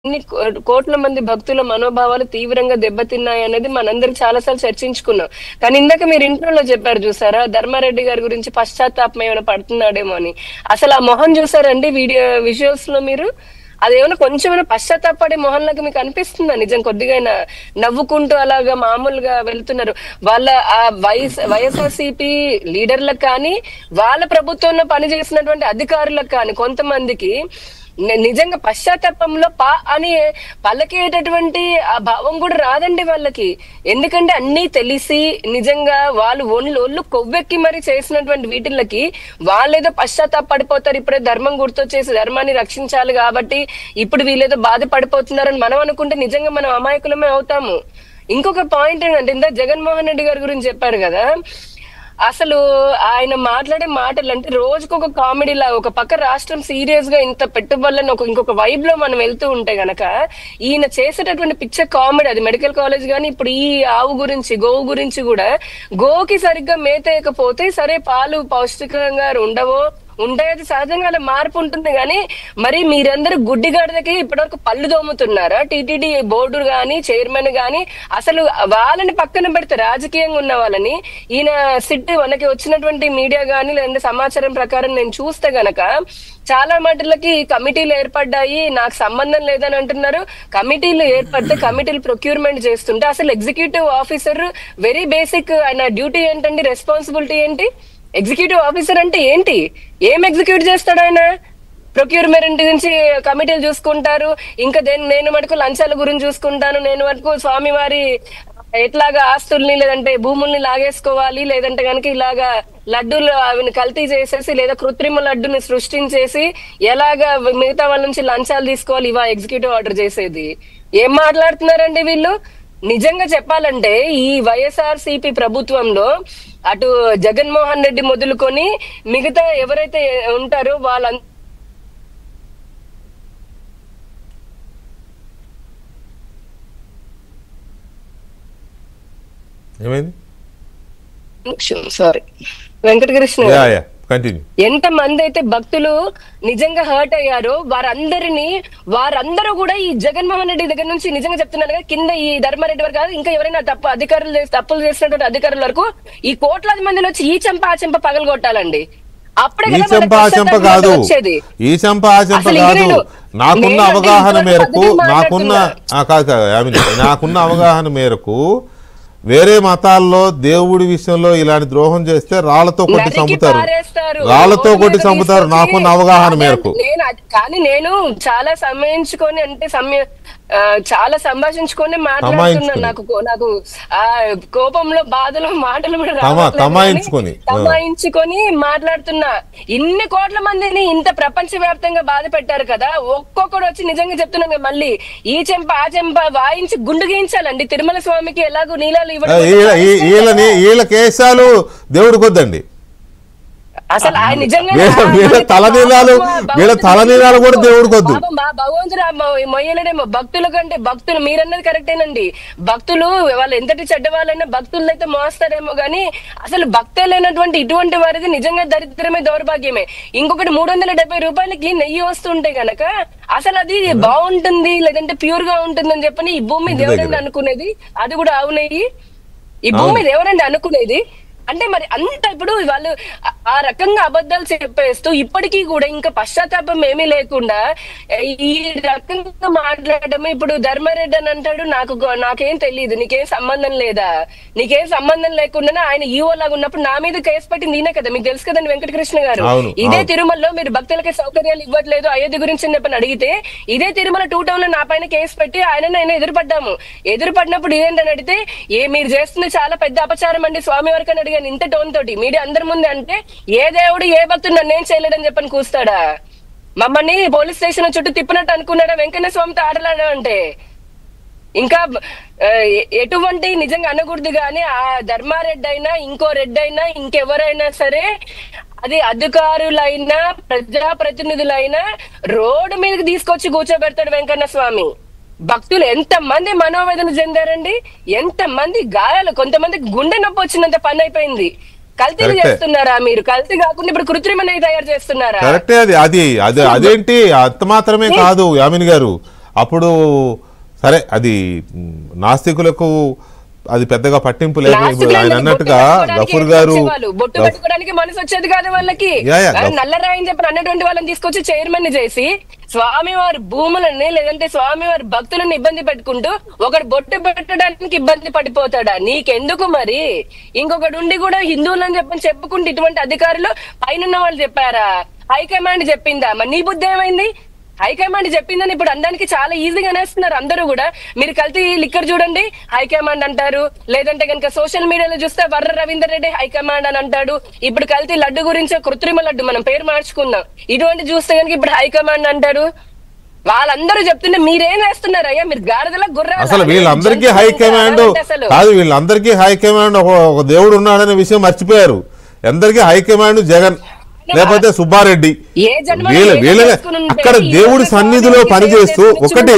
ఇన్ని కోట్ల మంది భక్తుల మనోభావాలు తీవ్రంగా దెబ్బతిన్నాయి అనేది మనందరం చాలాసార్లు చర్చించుకున్నాం. కానీ ఇందాక మీరు ఇంట్రోలో చెప్పారు చూసారా, ధర్మారెడ్డి గారి గురించి పశ్చాత్తాపం ఏమైనా పడుతున్నాడేమో అని. అసలు ఆ మొహం చూసారండి విజువల్స్ లో మీరు? అదేమైనా కొంచెమైనా పశ్చాత్తాపడే మొహంలాగా మీకు అనిపిస్తుందా? నిజం కొద్దిగా నవ్వుకుంటూ అలాగా మామూలుగా వెళ్తున్నారు. వాళ్ళ ఆ వైఎస్ఆర్సీపీ లీడర్లకు కానీ, వాళ్ళ ప్రభుత్వంలో పనిచేసినటువంటి అధికారులకు కానీ కొంతమందికి నిజంగా పశ్చాత్తాపంలో అని పలకేటటువంటి ఆ భావం కూడా రాదండి వాళ్ళకి. ఎందుకంటే అన్ని తెలిసి నిజంగా వాళ్ళు ఒళ్ళు కొవ్వెక్కి మరి చేసినటువంటి వీటిల్లకి వాళ్ళేదో పశ్చాత్తాపడిపోతారు. ఇప్పుడే ధర్మం గుర్తొచ్చేసి ధర్మాన్ని రక్షించాలి కాబట్టి ఇప్పుడు వీళ్ళేదో బాధపడిపోతున్నారని మనం అనుకుంటే నిజంగా మనం అమాయకులమే అవుతాము. ఇంకొక పాయింట్ ఏంటంటే, ఇందా జగన్మోహన్ రెడ్డి గారి గురించి చెప్పారు కదా, అసలు ఆయన మాట్లాడే మాటలు అంటే రోజుకొక కామెడీ లాగా. ఒక పక్క రాష్ట్రం సీరియస్ గా ఇంత పెట్టుబడులను ఇంకొక వైబ్ లో మనం వెళ్తూ ఉంటే గనక ఈయన చేసేటటువంటి పిక్చర్ కామెడీ. అది మెడికల్ కాలేజ్ కానీ ఇప్పుడు ఈ ఆవు గురించి గోవు గురించి కూడా, గోకి సరిగ్గా మేతేయకపోతే సరే పాలు పౌష్టికంగా ఉండేది సహజంగా అలా మార్పు ఉంటుంది. కానీ మరి మీరందరూ గుడ్డిగాడిదకి ఇప్పటివరకు పళ్ళు దోముతున్నారా? టీటీడీ బోర్డు గాని చైర్మన్ గాని అసలు వాళ్ళని పక్కన పెడితే రాజకీయంగా ఉన్న వాళ్ళని ఈయన సిట్ మనకి వచ్చినటువంటి మీడియా గాని లేదంటే సమాచారం ప్రకారం నేను చూస్తే గనక చాలా మాటలకి కమిటీలు ఏర్పడ్డాయి, నాకు సంబంధం లేదని అంటున్నారు. కమిటీలు ఏర్పడితే కమిటీలు ప్రొక్యూర్మెంట్ చేస్తుంటే అసలు ఎగ్జిక్యూటివ్ ఆఫీసర్ వెరీ బేసిక్ ఆయన డ్యూటీ ఏంటండి, రెస్పాన్సిబిలిటీ ఏంటి? ఎగ్జిక్యూటివ్ ఆఫీసర్ అంటే ఏంటి? ఏం ఎగ్జిక్యూట్ చేస్తాడు ఆయన? ప్రొక్యూర్మెంట్ గురించి కమిటీలు చూసుకుంటారు. ఇంకా నేను మటుకు లంచాల గురించి చూసుకుంటాను, నేను మటుకు స్వామివారి ఎట్లాగా ఆస్తుల్ని లేదంటే భూముల్ని లాగేసుకోవాలి, లేదంటే కనుక ఇలాగా లడ్డూలు అవిని కల్తీ చేసేసి లేదా కృత్రిమ లడ్డుని సృష్టించేసి ఎలాగా మిగతా వాళ్ళ నుంచి లంచాలు తీసుకోవాలి, ఇవా ఎగ్జిక్యూటివ్ ఆర్డర్ చేసేది? ఏం మాట్లాడుతున్నారండి వీళ్ళు? నిజంగా చెప్పాలంటే ఈ వైఎస్ఆర్సీపీ ప్రభుత్వంలో అటు జగన్మోహన్ రెడ్డి మొదలుకొని మిగతా ఎవరైతే ఉంటారో వాళ్ళంతా సారీ వెంకటకృష్ణ ఎంత మంది అయితే భక్తులు నిజంగా హర్ట్ అయ్యారో వారందరూ కూడా ఈ జగన్మోహన్ రెడ్డి దగ్గర నుంచి నిజంగా చెప్తున్నారు కదా, కింద ఈ ధర్మారెడ్డి వరకు కాదు, ఇంకా ఎవరైనా తప్పులు చేసినటువంటి అధికారుల వరకు ఈ కోట్లాది మందిలో వచ్చి ఈ చెంప ఆ చెంప పగలగొట్టాలండి. అప్పుడే నాకున్న అవగాహన మేరకు వేరే మతాల్లో దేవుడి విషయంలో ఇలాంటి ద్రోహం చేస్తే రాళ్లతో కొట్టి చంపుతారు. నాకున్న అవగాహన మేరకు. కానీ నేను చాలా చాలా సంభాషించుకొని మాట్లాడుతున్నా. నాకు ఆ కోపంలో బాధలో మాటలు తమాయించుకొని మాట్లాడుతున్నా. ఇన్ని కోట్ల మందిని ఇంత ప్రపంచ వ్యాప్తంగా బాధ పెట్టారు కదా, ఒక్కొక్కడు వచ్చి నిజంగా చెప్తున్నాం మళ్ళీ ఈ చెంప ఆ చెంప వాయించి గుండు గీయించాలండి. తిరుమల స్వామికి ఎలాగో నీళ్ళలు వీళ్ళ కేశాలు దేవుడికి వద్దండి. అసలు ఆయన నిజంగా వీళ్ళ తలనీలాలు కూడా దేవుడికి వద్దు. భగవంతుడు మొయ్యలేడేమో. భక్తుల కంటే భక్తులు మీరన్నది కరెక్టేనండి. భక్తులు వాళ్ళు ఎంతటి చెడ్డవాళ్ళైనా భక్తులు అయితే మోస్తారేమో గానీ అసలు భక్తే లేనటువంటి ఇటువంటి వారిది నిజంగా దరిద్రమే, దౌర్భాగ్యమే. ఇంకొకటి 370 రూపాయలకి నెయ్యి వస్తుంటే గనక అసలు అది బాగుంటుంది లేదంటే ప్యూర్ గా ఉంటుందని చెప్పని ఈ భూమి దేవుడండి అనుకునేది. అది కూడా ఆవు నెయ్యి. ఈ భూమి దేవుడండి అనుకునేది. అంటే మరి అంత ఇప్పుడు వాళ్ళు ఆ రకంగా అబద్ధాలు చెప్పేస్తూ ఇప్పటికీ కూడా ఇంకా పశ్చాత్తాపం ఏమీ లేకుండా ఈ రకంగా మాట్లాడడం. ఇప్పుడు ధర్మారెడ్డి అని అంటాడు, నాకేం తెలియదు, నీకేం సంబంధం లేదా? నీకేం సంబంధం లేకుండానే ఆయన ఈఓ లాగా ఉన్నప్పుడు నా మీద కేసు పెట్టింది ఈయనే కదా, మీకు తెలుసు కదండి వెంకటకృష్ణ గారు. ఇదే తిరుమలలో మీరు భక్తులకి సౌకర్యాలు ఇవ్వట్లేదు అయోధ్య గురించి చెప్పని అడిగితే ఇదే తిరుమల 2 టౌన్ లో నా పైన కేసు పెట్టి ఆయన ఎదురుపడినప్పుడు ఇదేంటని అడిగితే మీరు చేస్తుంది చాలా పెద్ద అపచారం అండి స్వామి వారికి అని అడిగాను ఇంత టోన్ తోటి మీడియా అందరి ముందు. అంటే ఏ దేవుడు ఏ భక్తుడు నన్నేం చేయలేడని చెప్పని కూస్తాడా? మమ్మల్ని పోలీస్ స్టేషన్ చుట్టూ తిప్పినట్టు అనుకున్నాడా వెంకన్న స్వామితో ఆటలాడా? అంటే ఇంకా ఎటువంటి నిజంగా అనకూడదు. కానీ ఆ ధర్మారెడ్డి అయినా ఇంకో రెడ్డి అయినా ఇంకెవరైనా సరే, అది అధికారులైనా ప్రజాప్రతినిధులైనా రోడ్డు మీదకి తీసుకొచ్చి కూర్చోబెడతాడు వెంకన్న స్వామి. భక్తులు ఎంత మంది మనోవేదన చెందారండి, ఎంత మంది గాయాలు, కొంతమందికి గుండె నొప్పి వచ్చినంత పని అయిపోయింది. కల్తీలు చేస్తున్నారా మీరు? కల్తీ కాకుండా ఇప్పుడు కృత్రిమ నెయ్యి తయారు చేస్తున్నారా? కరెక్టే. అదేంటి అంత మాత్రమే కాదు యామిని గారు, అప్పుడు సరే అది నాస్తికులకు అది పెద్దగా పట్టింపు లేదు. ఇప్పుడు ఆయన అన్నట్టుగా గఫూర్ గారు బొట్టు పెట్టుకోవడానికి మనసు వచ్చేది కాదు వాళ్ళకి. నల్లరాయని చెప్పిన అన్నటువంటి వాళ్ళని తీసుకొచ్చి చైర్మన్ చేసి స్వామివారి భూములని లేదంటే స్వామివారి భక్తులను ఇబ్బంది పెట్టుకుంటూ ఒకటి బొట్టు పెట్టడానికి ఇబ్బంది పడిపోతాడా? నీకెందుకు మరి? ఇంకొకటి ఉండి కూడా హిందువులని చెప్పని చెప్పుకుంటూ ఇటువంటి అధికారులు పైన వాళ్ళు చెప్పారా? హైకమాండ్ చెప్పిందా? మరి నీ బుద్ధి ఏమైంది? హైకమాండ్ చెప్పిందని ఇప్పుడు అందరికి చాలా ఈజీగా అనేస్తున్నారు అందరూ కూడా. మీరు కల్తీ లిక్కర్ చూడండి హైకమాండ్ అంటారు, లేదంటే కనుక సోషల్ మీడియాలో చూస్తే వర్ర రవీందర్ రెడ్డి హైకమాండ్ అని అంటాడు. ఇప్పుడు కల్తీ లడ్డు గురించి కృత్రిమ లడ్డు మనం పేరు మార్చుకుందాం, ఇటువంటి చూస్తే కనుక ఇప్పుడు హైకమాండ్ అంటారు. వాళ్ళందరూ చెప్తుంటే మీరేం వేస్తున్నారయ్యా? మీరు గాడిదల గుర్రాలు. అసలు వీళ్ళందరికీ హైకమాండ్ కాదు, వీళ్ళందరికీ హైకమాండ్ ఒక దేవుడు ఉన్నాడనే విషయం మర్చిపోయారు. అందరికీ హైకమాండ్ జగన్ లేకపోతే సుబ్బారెడ్డి. వీళ్ళ అక్కడ దేవుడి సన్నిధిలో పనిచేస్తూ ఒకటి